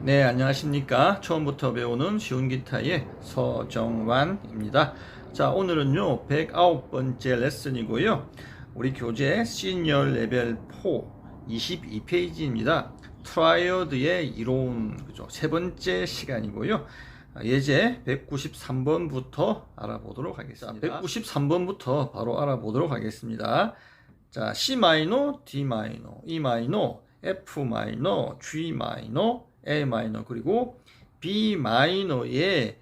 네, 안녕하십니까. 처음부터 배우는 쉬운 기타의 서정환입니다. 자, 오늘은요, 109번째 레슨이고요. 우리 교재 시니어 레벨 4 22페이지입니다. 트라이어드의 이론, 그죠? 세 번째 시간이고요. 예제 193번부터 알아보도록 하겠습니다. 193번부터 바로 알아보도록 하겠습니다. 자, C 마이너, D 마이너, E 마이너, F 마이너, G 마이너, A 마이너, 그리고 B 마이너의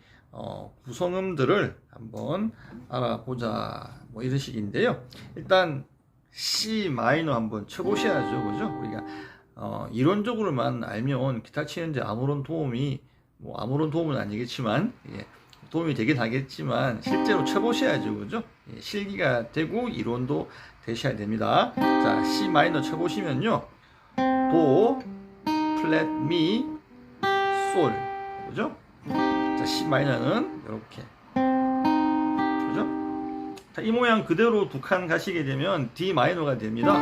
구성음들을 한번 알아보자, 뭐 이런 식인데요. 일단 C 마이너 한번 쳐보셔야죠, 그죠? 우리가 이론적으로만 알면 기타 치는데 아무런 도움은 아니겠지만, 예, 도움이 되긴 하겠지만 실제로 쳐보셔야죠, 그죠? 예, 실기가 되고 이론도 되셔야 됩니다. 자, C 마이너 쳐보시면요, 도, 플랫, 미, 솔, 그죠? 자, C 마이너는 이렇게, 그죠? 자, 이 모양 그대로 두 칸 가시게 되면 D 마이너가 됩니다.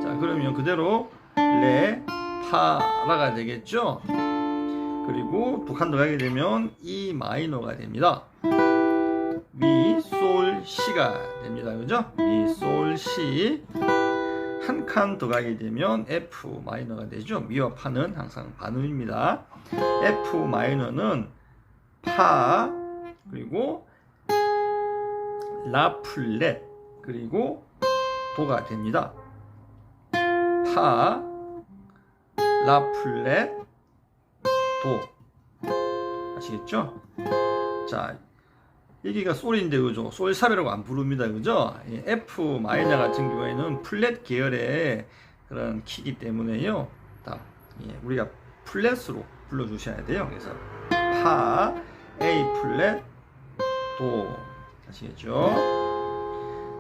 자, 그러면 그대로 레, 파, 라가 되겠죠? 그리고 두 칸 더 가게 되면 E 마이너가 됩니다. 미, 솔, 시가 됩니다. 그죠? 미, 솔, 시. 한 칸 더 가게 되면 F 마이너가 되죠. 미와 파는 항상 반음입니다. F 마이너는 파, 그리고 라 플랫, 그리고 도가 됩니다. 파, 라 플랫, 도. 아시겠죠? 자, 여기가 솔인데, 그죠? 솔 샵이라고 안 부릅니다, 그죠? F 마이너 같은 경우에는 플랫 계열의 그런 키이기 때문에요. 우리가 플랫으로 불러주셔야 돼요. 그래서 파, A 플랫, 도. 아시겠죠?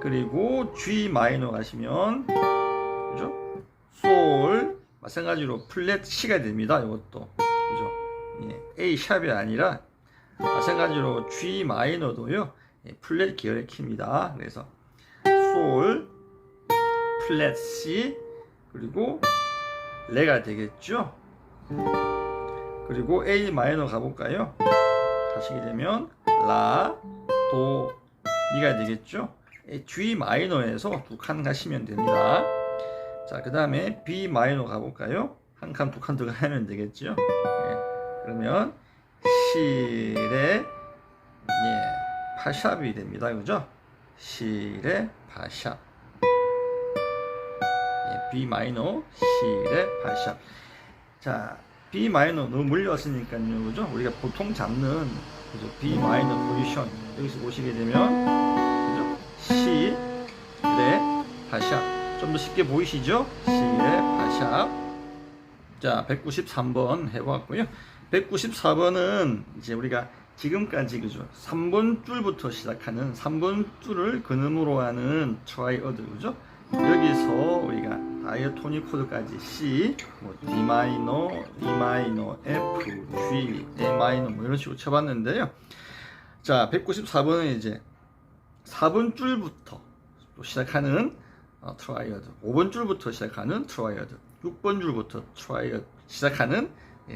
그리고 G 마이너 가시면, 그죠? 솔, 마찬가지로 플랫 C가 됩니다. 이것도, 그죠? A 샵이 아니라 마찬가지로 G 마이너도요, 플랫 계열의 키입니다. 그래서 솔, 플랫 C, 그리고 레가 되겠죠. 그리고 A 마이너 가볼까요? 가시게 되면 라, 도, 미가 되겠죠. G 마이너에서 두 칸 가시면 됩니다. 자, 그 다음에 B 마이너 가볼까요? 한 칸, 두 칸 들어가면 되겠죠. 그러면 시레, 파샵이 됩니다. 그죠? 시레, 파샵. B 마이너, 시레, 파샵. 자, B 마이너 너무 물려왔으니까요. 그죠? 우리가 보통 잡는, 그죠? B 마이너 포지션. 여기서 보시게 되면, 그죠? 시, 레, 파샵. 좀 더 쉽게 보이시죠? 시레, 파샵. 자, 193번 해보았고요. 194번은 이제 우리가 지금까지, 그죠? 3번 줄부터 시작하는 3번 줄을 근음으로 하는 트라이어드, 그죠? 여기서 우리가 다이어토닉 코드까지 C, D 마이너, E 마이너, F, G, A 마이너 뭐 이런 식으로 쳐봤는데요. 자, 194번은 이제 4번 줄부터 또 시작하는 트라이어드, 5번 줄부터 시작하는 트라이어드, 6번 줄부터 트라이어드 시작하는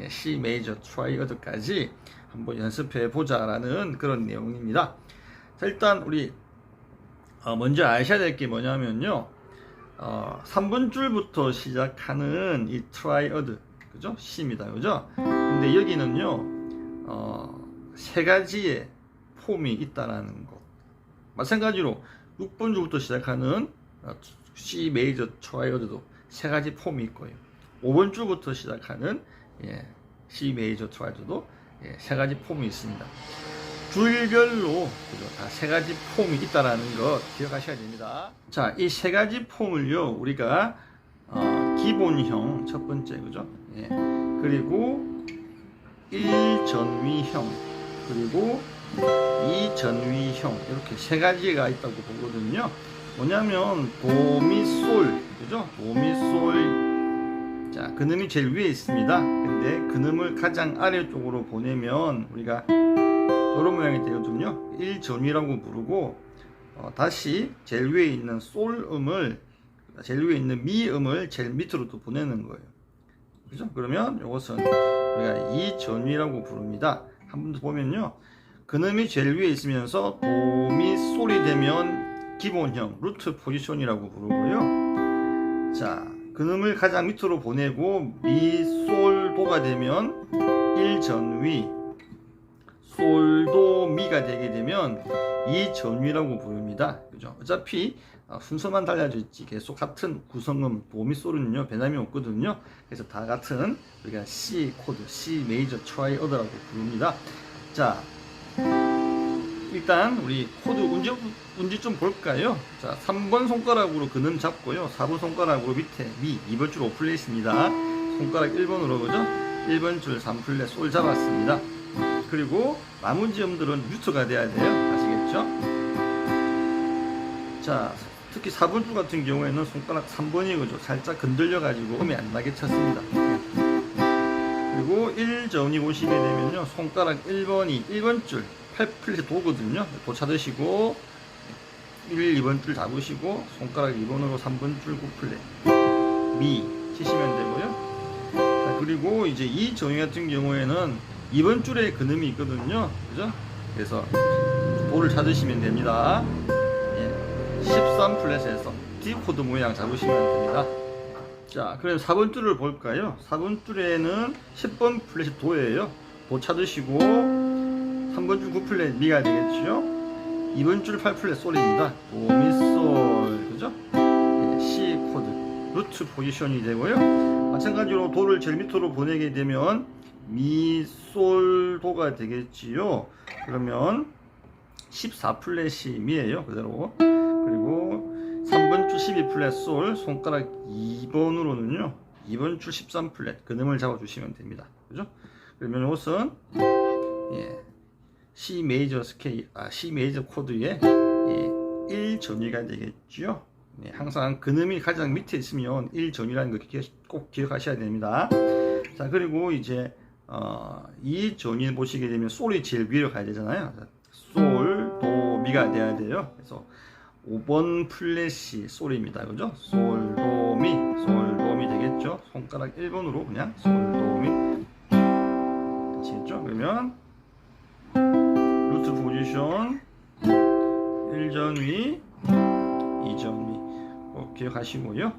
C 메이저 트라이어드까지 한번 연습해 보자라는 그런 내용입니다. 자, 일단 우리 먼저 아셔야 될 게 뭐냐면요, 3번 줄부터 시작하는 이 트라이어드, 그죠? C입니다, 그죠? 근데 여기는요, 세 가지의 폼이 있다라는 거. 마찬가지로 6번 줄부터 시작하는 C 메이저 트라이어드도 세 가지 폼이 있고요. 5번 줄부터 시작하는 C 메이저 트라이어드도 세 가지 폼이 있습니다. 줄별로 다 세 가지 폼이 있다라는 거 기억하셔야 됩니다. 자, 이 세 가지 폼을요, 우리가 기본형 첫 번째, 그죠? 그리고 1전위형, 그리고 2전위형, 이렇게 세 가지가 있다고 보거든요. 뭐냐면 도미솔, 그죠? 도미솔. 자, 근음이 제일 위에 있습니다. 근데 근음을 가장 아래쪽으로 보내면 우리가 이런 모양이 되거든요. 1전위라고 부르고, 다시 제일 위에 있는 솔음을, 제일 위에 있는 미음을 제일 밑으로 또 보내는 거예요. 그죠? 그러면 이것은 우리가 이전위라고 부릅니다. 한 번 더 보면요, 근음이 제일 위에 있으면서 도미 솔이 되면 기본형 루트 포지션이라고 부르고요. 자, 근음을 가장 밑으로 보내고 미, 솔, 도가 되면 1전위, 솔, 도, 미가 되게 되면 2전위라고 부릅니다. 그죠? 어차피 순서만 달라져 있지 계속 같은 구성음 도, 미, 솔은요 변함이 없거든요. 그래서 다 같은 우리가 C 코드, C 메이저 트라이 어더라고 부릅니다. 자, 일단 우리 코드 운지 좀 볼까요? 자, 3번 손가락으로 근음 잡고요, 4번 손가락으로 밑에 미, 2번 줄 5플랫입니다. 손가락 1번으로 그죠? 1번 줄 3플랫 솔 잡았습니다. 그리고 나머지 음들은 뮤트가 돼야 돼요. 아시겠죠? 자, 특히 4번 줄 같은 경우에는 손가락 3번이 그죠? 살짝 건들려 가지고 음이 안 나게 쳤습니다. 그리고 1전위 보시게 되면요, 손가락 1번이 1번 줄 8플랫 도거든요. 도 찾으시고 1, 2번 줄 잡으시고 손가락 2번으로 3번 줄 9플랫 미 치시면 되고요. 자, 그리고 이제 이 전위 같은 경우에는 2번 줄에 근음이 있거든요. 그죠? 그래서 도를 찾으시면 됩니다. 13플랫에서 D 코드 모양 잡으시면 됩니다. 자, 그럼 4번 줄을 볼까요? 4번 줄에는 10번 플랫이 도예요. 도 찾으시고 3번 줄 9플랫 미가 되겠죠? 2번 줄 8플랫 솔입니다. 도, 미, 솔, 그죠? C 코드, 루트 포지션이 되고요. 마찬가지로 도를 제일 밑으로 보내게 되면 미, 솔, 도가 되겠지요. 그러면 14플랫이 미예요. 그대로. 그리고 3번 줄 12플랫 솔, 손가락 2번으로는요 2번 줄 13플랫 근음을 잡아주시면 됩니다. 그죠? 그러면 이것은 C 메이저 스케일, C 메이저 코드의 1전위가 되겠죠. 항상 근음이 가장 밑에 있으면 1전위라는 거 꼭 기억하셔야 됩니다. 자, 그리고 이제 2전위 보시게 되면 솔이 제일 위로 가야 되잖아요. 솔, 도, 미가 돼야 돼요. 그래서 5번 플랫이 솔입니다. 그죠? 솔, 도, 미, 솔, 도, 미 되겠죠? 손가락 1번으로 그냥 솔, 도, 미. 아시겠죠? 그러면 루트 포지션 1전위, 2전위 꼭 기억하시고요.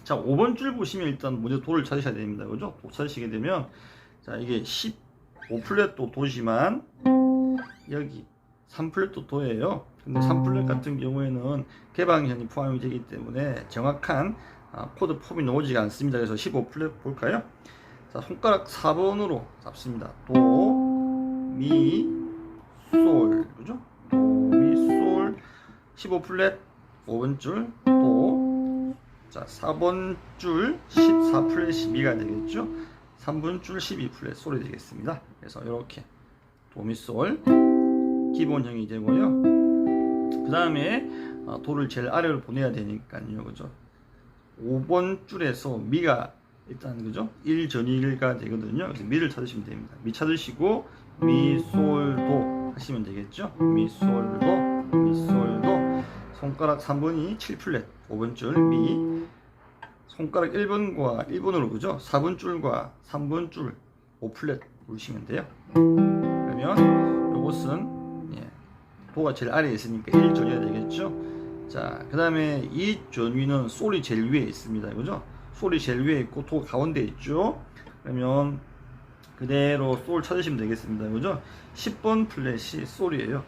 자, 5번 줄 보시면 일단 먼저 도를 찾으셔야 됩니다. 그죠? 도 찾으시게 되면, 자, 이게 15플랫도 도지만 여기 3플랫도 도예요. 근데 3플랫 같은 경우에는 개방현이 포함이 되기 때문에 정확한 코드 폼이 나오지가 않습니다. 그래서 15플랫 볼까요? 자, 손가락 4번으로 잡습니다. 도, 미, 솔, 그죠? 도, 미, 솔, 15플랫, 5번 줄, 도, 자, 4번 줄 14플랫이 미가 되겠죠? 3번 줄 12플랫 솔이 되겠습니다. 그래서 이렇게 도, 미, 솔 기본형이 되고요. 그 다음에 도를 제일 아래로 보내야 되니까요. 그죠? 5번 줄에서 미가 일단 그죠? 1전위가 되거든요. 그래서 미를 찾으시면 됩니다. 미 찾으시고 미, 솔, 도 하시면 되겠죠? 미, 솔, 도, 미, 솔, 도. 손가락 3번이 7플랫, 5번 줄 미. 손가락 1번과 1번으로 그죠? 4번 줄과 3번 줄 5플랫 부르시면 돼요. 그러면 이것은 도가 제일 아래에 있으니까 1전위가 되겠죠. 자, 그 다음에 2전위는 솔이 제일 위에 있습니다. 그죠? 솔이 제일 위에 있고 도가 가운데 있죠. 그러면 그대로 솔 찾으시면 되겠습니다. 그죠? 10번 플랫이 솔이에요.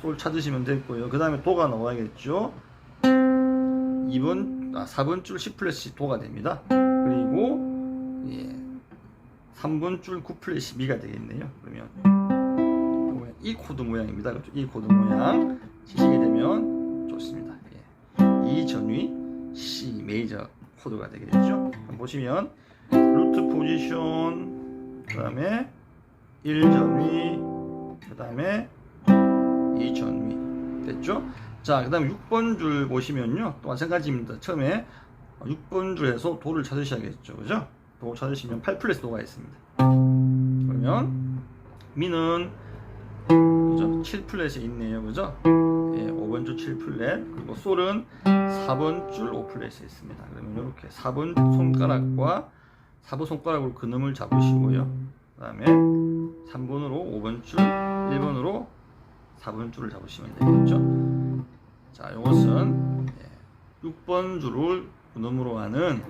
솔 찾으시면 되고요. 그 다음에 도가 나와야겠죠. 4번 줄 10플랫이 도가 됩니다. 그리고 3번 줄 9플랫이 미가 되겠네요. 그러면 이 코드 모양입니다. 그렇죠? 이 코드 모양 치시게 되면 좋습니다. 2전위 C 메이저 코드가 되겠죠. 보시면 루트 포지션, 그 다음에 1전위, 그 다음에 2전위 됐죠. 자, 그 다음에 6번 줄 보시면요 또 마찬가지입니다. 처음에 6번 줄에서 도를 찾으셔야겠죠. 그죠? 도 찾으시면 8플랫 도가 있습니다. 그러면 미는 그죠? 7플랫이 있네요. 그죠? 5번 줄 7플랫, 그리고 솔은 4번 줄 5플랫이 있습니다. 그러면 이렇게 4번 손가락과 4번 손가락으로 근음을 잡으시고요. 그 다음에 3번으로 5번 줄, 1번으로 4번 줄을 잡으시면 되겠죠. 자, 이것은 6번 줄을 분음으로 하는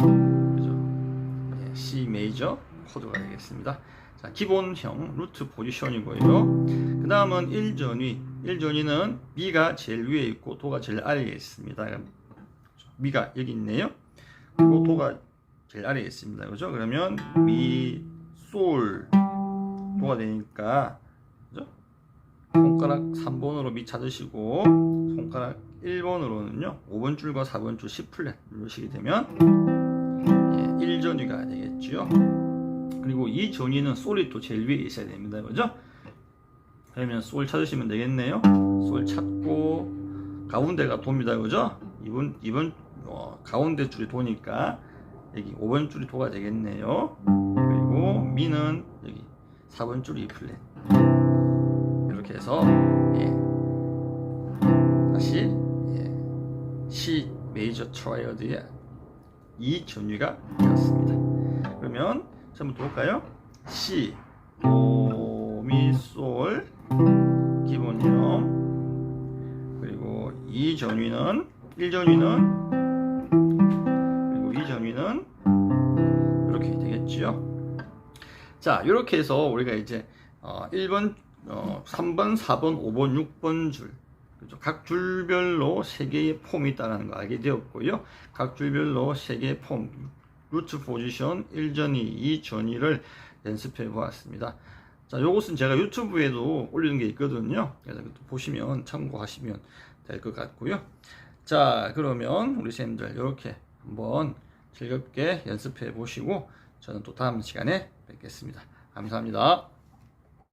그죠? C 메이저 코드가 되겠습니다. 자, 기본형 루트 포지션이고요. 그 다음은 1전위. 1전위는 미가 제일 위에 있고 도가 제일 아래에 있습니다. 미가 여기 있네요. 그리고 도가 제일 아래에 있습니다. 그죠? 그러면 미, 솔, 도가 되니까 그죠? 손가락 3번으로 미 찾으시고 손가락 1번으로는요 5번 줄과 4번 줄 C 플랫 누르시게 되면 1전위가 되겠죠. 그리고 이 전위는 솔이 또 제일 위에 있어야 됩니다. 그죠? 그러면 솔 찾으시면 되겠네요. 솔 찾고 가운데가 도입니다. 그죠? 2번 가운데 줄이 도니까 여기 5번 줄이 도가 되겠네요. 그리고 미는 여기 4번 줄이 플랫. 이렇게 해서 다시 C 메이저 트라이어드의 이 전위가 되었습니다. 그러면 한번 볼까요? C, 도, 미, 솔 기본형, 그리고 이 전위는 1전위는 그리고 이 전위는 이렇게 되겠지요. 자, 이렇게 해서 우리가 이제 1번, 3번, 4번, 5번, 6번 줄 그렇죠? 각 줄별로 3개의 폼이 있다는 거 알게 되었고요. 각 줄별로 3개의 폼 루트 포지션 1전위, 2전위를 연습해 보았습니다. 자, 요것은 제가 유튜브에도 올리는 게 있거든요. 그래서 보시면 참고하시면 될 것 같고요. 자, 그러면 우리 선생님들 이렇게 한번 즐겁게 연습해 보시고 저는 또 다음 시간에 뵙겠습니다. 감사합니다.